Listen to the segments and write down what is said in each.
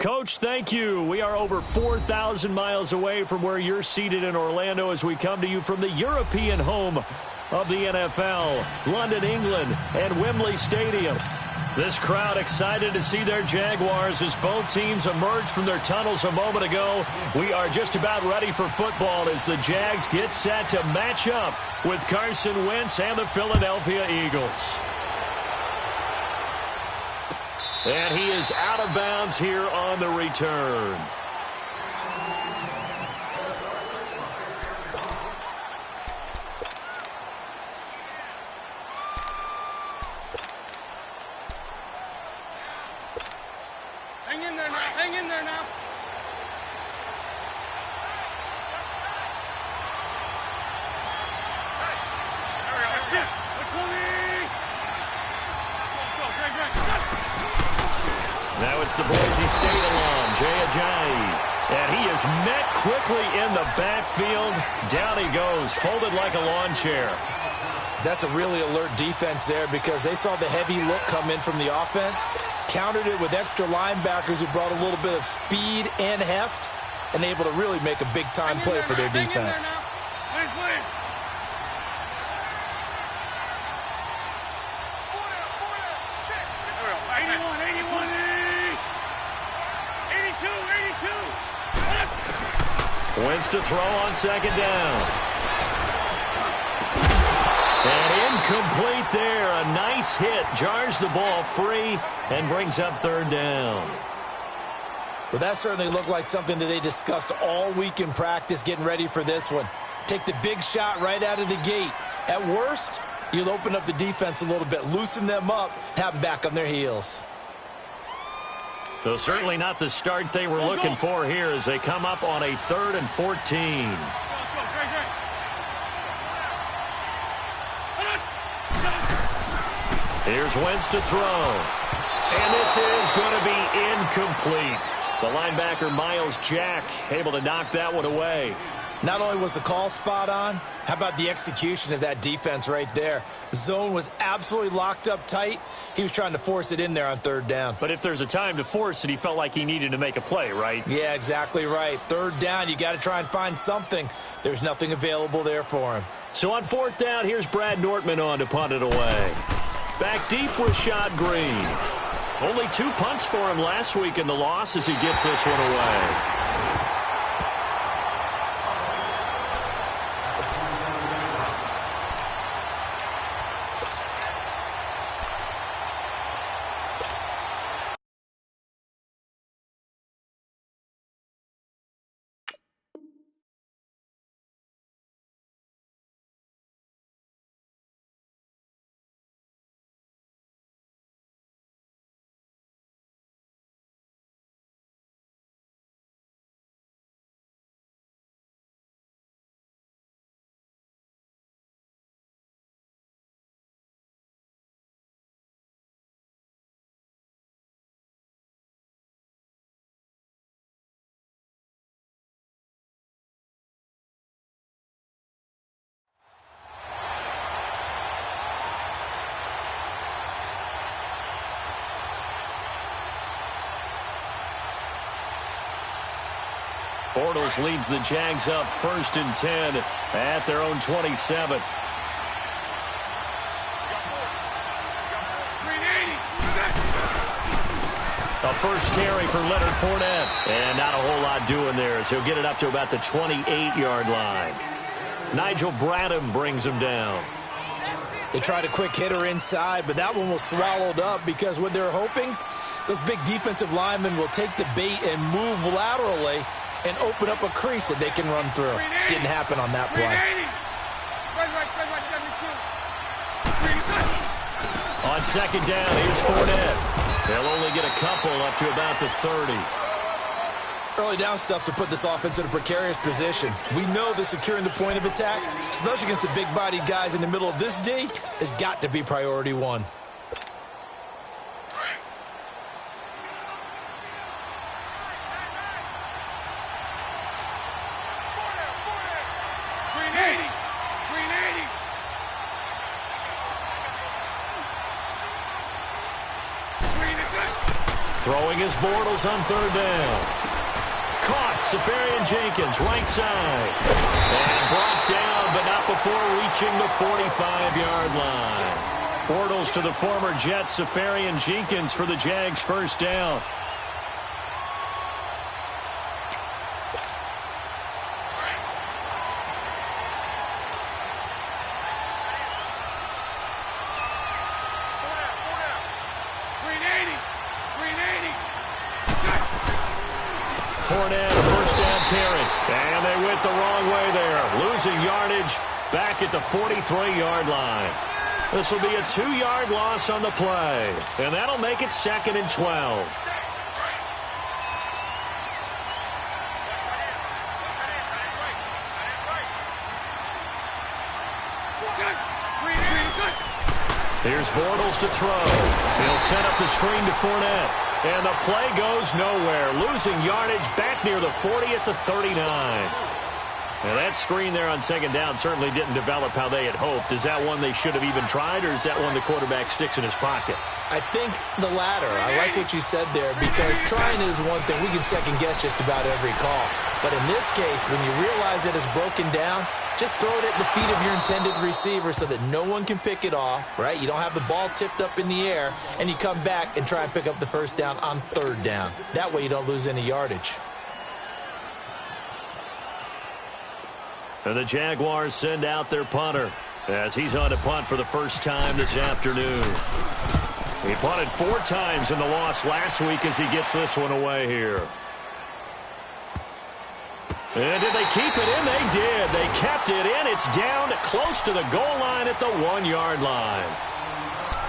Coach, thank you. We are over 4,000 miles away from where you're seated in Orlando as we come to you from the European home of the NFL, London, England, and Wembley Stadium. This crowd excited to see their Jaguars as both teams emerged from their tunnels a moment ago. We are just about ready for football as the Jags get set to match up with Carson Wentz and the Philadelphia Eagles. And he is out of bounds here on the return. Hang in there now. Hang in there now. Now it's the Boise State alum, Jay Ajayi. And he is met quickly in the backfield. Down he goes, folded like a lawn chair. That's a really alert defense there because they saw the heavy look come in from the offense, countered it with extra linebackers who brought a little bit of speed and heft, and able to really make a big-time play for their defense. Wentz to throw on second down. And incomplete there. A nice hit. Jars the ball free and brings up third down. Well, that certainly looked like something that they discussed all week in practice getting ready for this one. Take the big shot right out of the gate. At worst, you'll open up the defense a little bit, loosen them up, have them back on their heels. So certainly not the start they were looking for here as they come up on a 3rd and 14. Here's Wentz to throw. And this is going to be incomplete. The linebacker, Miles Jack, able to knock that one away. Not only was the call spot on, how about the execution of that defense right there? The zone was absolutely locked up tight. He was trying to force it in there on third down. But if there's a time to force it, he felt like he needed to make a play, right? Yeah, exactly right. Third down, you got to try and find something. There's nothing available there for him. So on 4th down, here's Brad Nortman on to punt it away. Back deep with Shad Green. Only 2 punts for him last week in the loss as he gets this one away. Bortles leads the Jags up 1st and 10 at their own 27. A first carry for Leonard Fournette. And not a whole lot doing there as he'll get it up to about the 28-yard line. Nigel Bradham brings him down. They tried a quick hitter inside, but that one was swallowed up because what they're hoping, those big defensive linemen will take the bait and move laterally and open up a crease that they can run through. Didn't happen on that play. On second down, here's Fournette. They'll only get a couple up to about the 30. Early down stuff to put this offense in a precarious position. We know that securing the point of attack, especially against the big-bodied guys in the middle of this D, has got to be priority one. Throwing his Bortles on third down. Caught, Safarian-Jenkins, right side. And brought down, but not before reaching the 45-yard line. Bortles to the former Jet, Safarian-Jenkins for the Jags' first down. Fournette, first down carry. And they went the wrong way there. Losing yardage back at the 43-yard line. This will be a 2-yard loss on the play. And that'll make it 2nd and 12. Here's Bortles to throw. He'll set up the screen to Fournette. And the play goes nowhere. Losing yardage back near the 40 at the 39. Now that screen there on second down certainly didn't develop how they had hoped. Is that one they should have even tried, or is that one the quarterback sticks in his pocket? I think the latter. I like what you said there, because trying is one thing. We can second guess just about every call. But in this case, when you realize that it's broken down, just throw it at the feet of your intended receiver so that no one can pick it off, right? You don't have the ball tipped up in the air, and you come back and try and pick up the first down on third down. That way you don't lose any yardage. And the Jaguars send out their punter as he's on to punt for the first time this afternoon. He punted 4 times in the loss last week as he gets this one away here. And did they keep it in? They did. They kept it in. It's down close to the goal line at the 1-yard line.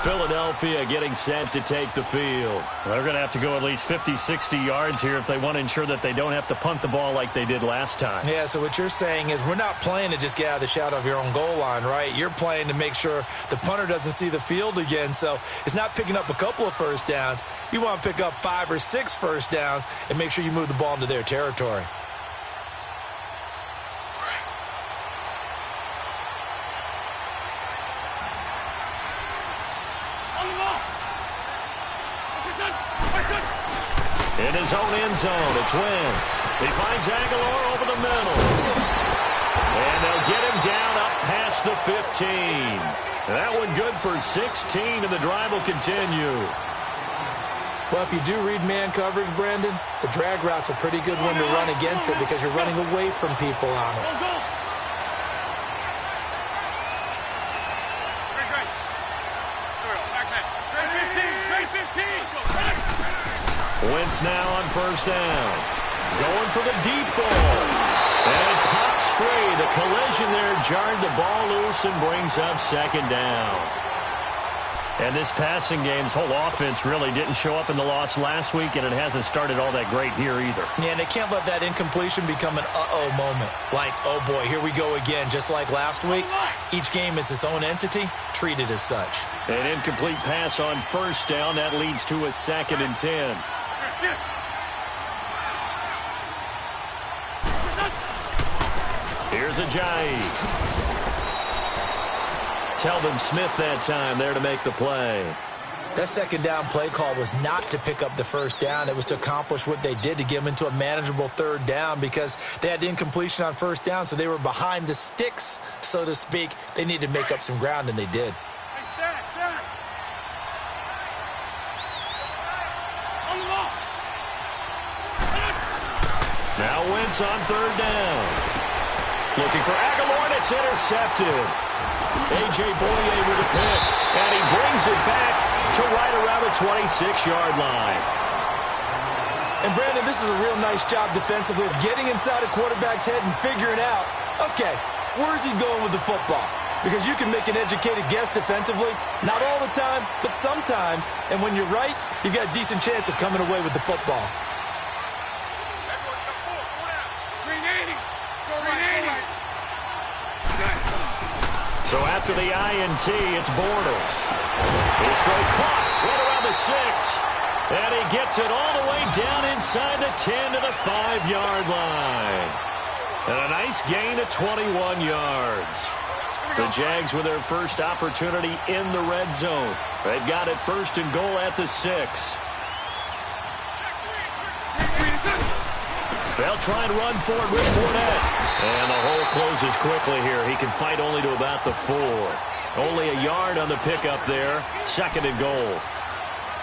Philadelphia getting set to take the field. They're going to have to go at least 50, 60 yards here if they want to ensure that they don't have to punt the ball like they did last time. Yeah, so what you're saying is we're not playing to just get out of the shadow of your own goal line, right? You're playing to make sure the punter doesn't see the field again. So it's not picking up a couple of first downs. You want to pick up 5 or 6 first downs and make sure you move the ball into their territory. In his own end zone, it's Wentz. He finds Aguilar over the middle. And they'll get him down up past the 15. That one good for 16, and the drive will continue. Well, if you do read man coverage, Brandon, the drag route's a pretty good one to run against it because you're running away from people on it. Wentz now on first down. Going for the deep ball. And it pops free. The collision there jarred the ball loose and brings up second down. And this passing game's whole offense really didn't show up in the loss last week, and it hasn't started all that great here either. Yeah, and they can't let that incompletion become an uh-oh moment. Like, oh boy, here we go again, just like last week. Each game is its own entity, treated as such. An incomplete pass on first down. That leads to a 2nd and 10. Here's Ajayi. Telvin Smith that time there to make the play. That second down play call was not to pick up the first down. It was to accomplish what they did to get them into a manageable third down because they had incompletion on first down, so they were behind the sticks, so to speak. They needed to make up some ground, and they did. Now Wentz on third down. Looking for Aguilar, and it's intercepted. A.J. Boye with a pick, and he brings it back to right around the 26-yard line. And, Brandon, this is a real nice job defensively of getting inside a quarterback's head and figuring out, okay, where's he going with the football? Because you can make an educated guess defensively, not all the time, but sometimes. And when you're right, you've got a decent chance of coming away with the football. So after the INT, it's Bortles. His throw caught right around the 6. And he gets it all the way down inside the 10 to the 5-yard line. And a nice gain of 21 yards. The Jags with their first opportunity in the red zone. They've got it 1st and goal at the 6. They'll try and run for it with Fournette. And the hole closes quickly here. He can fight only to about the 4. Only a yard on the pickup there. 2nd and goal.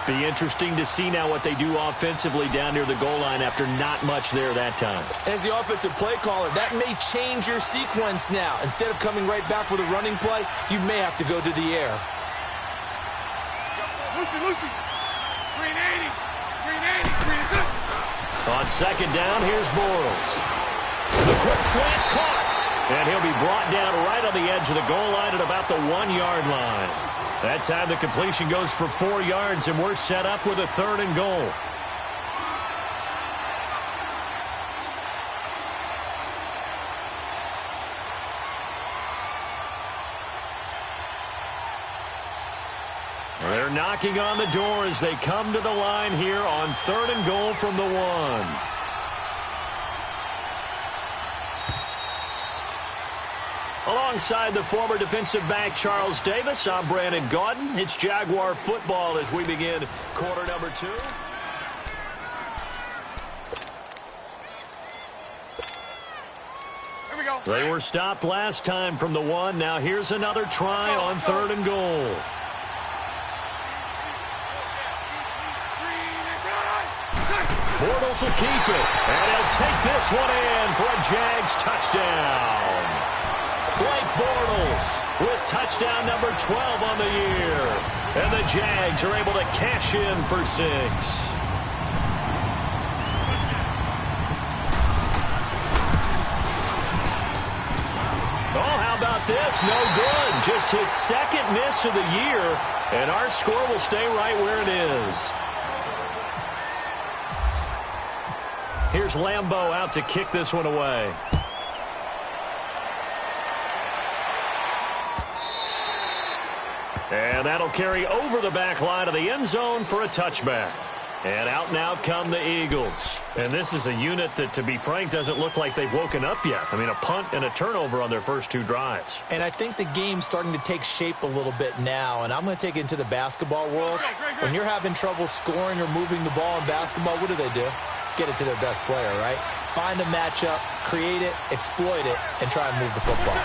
Be interesting to see now what they do offensively down near the goal line after not much there that time. As the offensive play caller, that may change your sequence now. Instead of coming right back with a running play, you may have to go to the air. Lucy. 380. 380. 380. On 2nd down, here's Bortles. The quick slant caught. And he'll be brought down right on the edge of the goal line at about the 1-yard line. That time the completion goes for 4 yards, and we're set up with a 3rd and goal. They're knocking on the door as they come to the line here on 3rd and goal from the 1. Alongside the former defensive back Charles Davis, I'm Brandon Gaudin. It's Jaguar football as we begin quarter number 2. Here we go. They were stopped last time from the 1. Now here's another try on 3rd and goal. Bortles will keep it, and he'll take this one in for a Jags touchdown. Blake Bortles with touchdown number 12 on the year. And the Jags are able to cash in for 6. Oh, how about this? No good. Just his 2nd miss of the year, and our score will stay right where it is. Here's Lambeau out to kick this one away. And that'll carry over the back line of the end zone for a touchback. And out now come the Eagles. And this is a unit that, to be frank, doesn't look like they've woken up yet. I mean, a punt and a turnover on their first 2 drives. And I think the game's starting to take shape a little bit now. And I'm going to take it into the basketball world. When you're having trouble scoring or moving the ball in basketball, what do? Get it to their best player, right? Find a matchup, create it, exploit it, and try and move the football.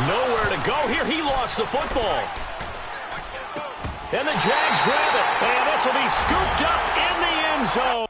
Nowhere to go here. He lost the football. And the Jags grab it. And this will be scooped up in the end zone.